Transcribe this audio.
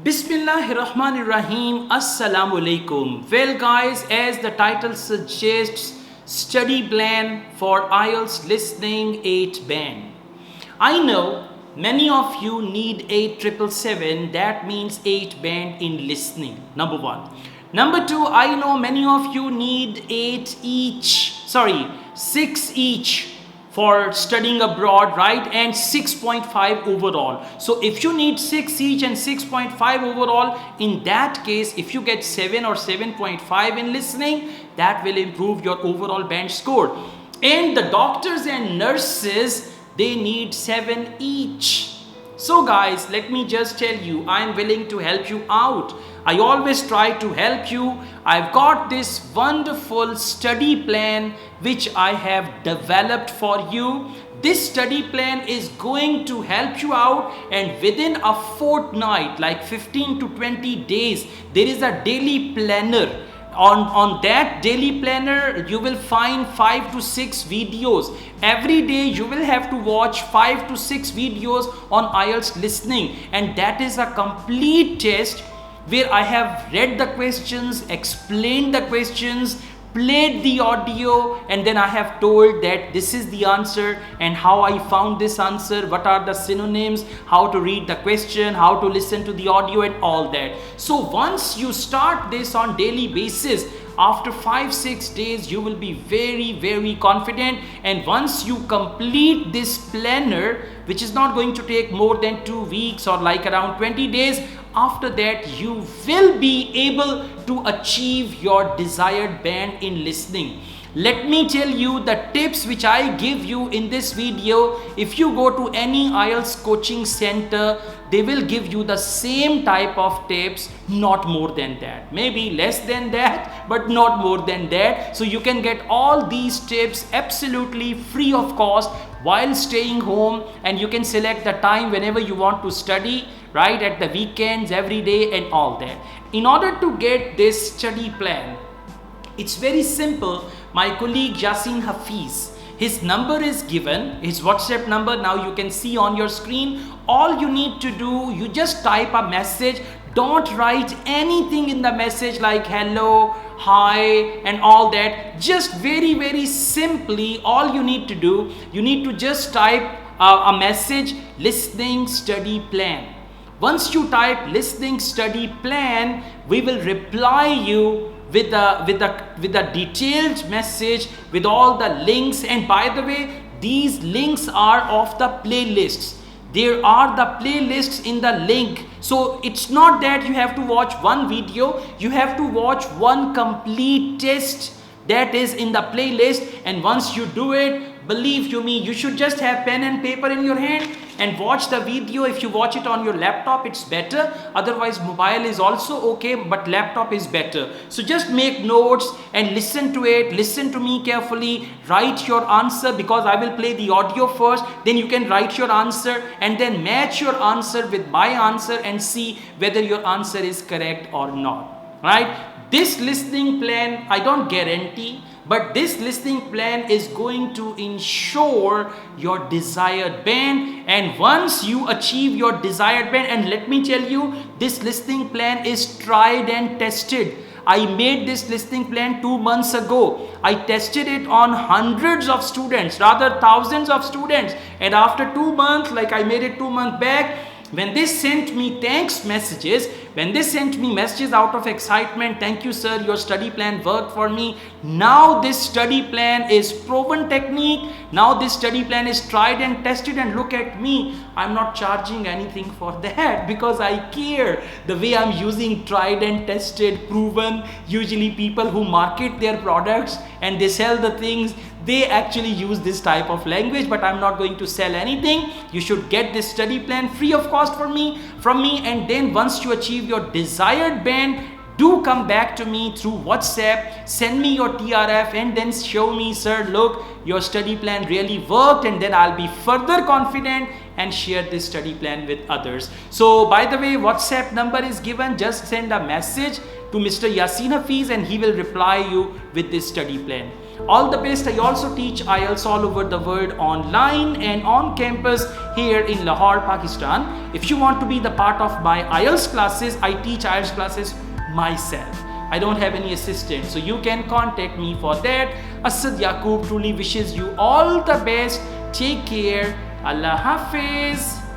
Bismillahirrahmanirrahim. Assalamu alaikum. Well, guys, as the title suggests, study plan for Ielts listening 8 band. I know many of you need 8777, that means 8 band in listening. Number one. Number two, I know many of you need 6 each for studying abroad, right? And 6.5 overall. So if you need 6 each and 6.5 overall, in that case, if you get 7 or 7.5 in listening, that will improve your overall band score. And the doctors and nurses, they need 7 each. So guys, let me just tell you, I am willing to help you out. I always try to help you. I've got this wonderful study plan which I have developed for you. This study plan is going to help you out, and within a fortnight, like 15 to 20 days, there is a daily planner. On that daily planner, you will find 5 to 6 videos. Every day you will have to watch 5 to 6 videos on Ielts listening, and that is a complete test where I have read the questions, explained the questions, played the audio, and then I have told that this is the answer and how I found this answer, what are the synonyms, how to read the question, how to listen to the audio, and all that. So once you start this on daily basis, after 5-6 days you will be very confident, and once you complete this planner, which is not going to take more than 2 weeks or like around 20 days, after that you will be able to achieve your desired band in listening. Let me tell you the tips which I give you in this video. If you go to any Ielts coaching center, they will give you the same type of tips, not more than that. Maybe less than that, but not more than that. So you can get all these tips absolutely free of cost while staying home, and you can select the time whenever you want to study, right, at the weekends, every day, and all that. In order to get this study plan, it's very simple. My colleague Yasin Hafiz, his number is given, his WhatsApp number now you can see on your screen. All you need to do, you just type a message. Don't write anything in the message like hello, hi, and all that. Just very simply, all you need to do, you need to just type a message, listening study plan. Once you type listening study plan, we will reply you with a detailed message with all the links. And by the way, these links are of the playlists. There are the playlists in the link. So it's not that you have to watch one video, you have to watch one complete test that is in the playlist. And once you do it, believe you me, you should just have pen and paper in your hand and watch the video. If you watch it on your laptop, it's better. Otherwise, mobile is also okay, but laptop is better. So just make notes and listen to it. Listen to me carefully. Write your answer, because I will play the audio first. Then you can write your answer and then match your answer with my answer and see whether your answer is correct or not. Right? This listening plan, I don't guarantee, but this listening plan is going to ensure your desired band. And once you achieve your desired band, and let me tell you, this listening plan is tried and tested. I made this listening plan 2 months ago. I tested it on hundreds of students, rather thousands of students. And after 2 months, like I made it 2 months back, when they sent me thanks messages, when they sent me messages out of excitement, thank you sir, your study plan worked for me. Now this study plan is proven technique. Now this study plan is tried and tested, and look at me. I'm not charging anything for that because I care. The way I'm using tried and tested, proven, usually people who market their products and they sell the things, they actually use this type of language, but I'm not going to sell anything. You should get this study plan free of cost from me. And then once you achieve your desired band, do come back to me through WhatsApp, send me your TRF, and then show me, sir, look, your study plan really worked, and then I'll be further confident and share this study plan with others. So by the way, WhatsApp number is given. Just send a message to Mr. Yasin Hafiz and he will reply you with this study plan. All the best. I also teach IELTS all over the world, online and on campus here in Lahore, Pakistan. If you want to be the part of my IELTS classes, I teach IELTS classes myself. I don't have any assistant, so you can contact me for that. Asad Yaqub truly wishes you all the best. Take care. Allah Hafiz.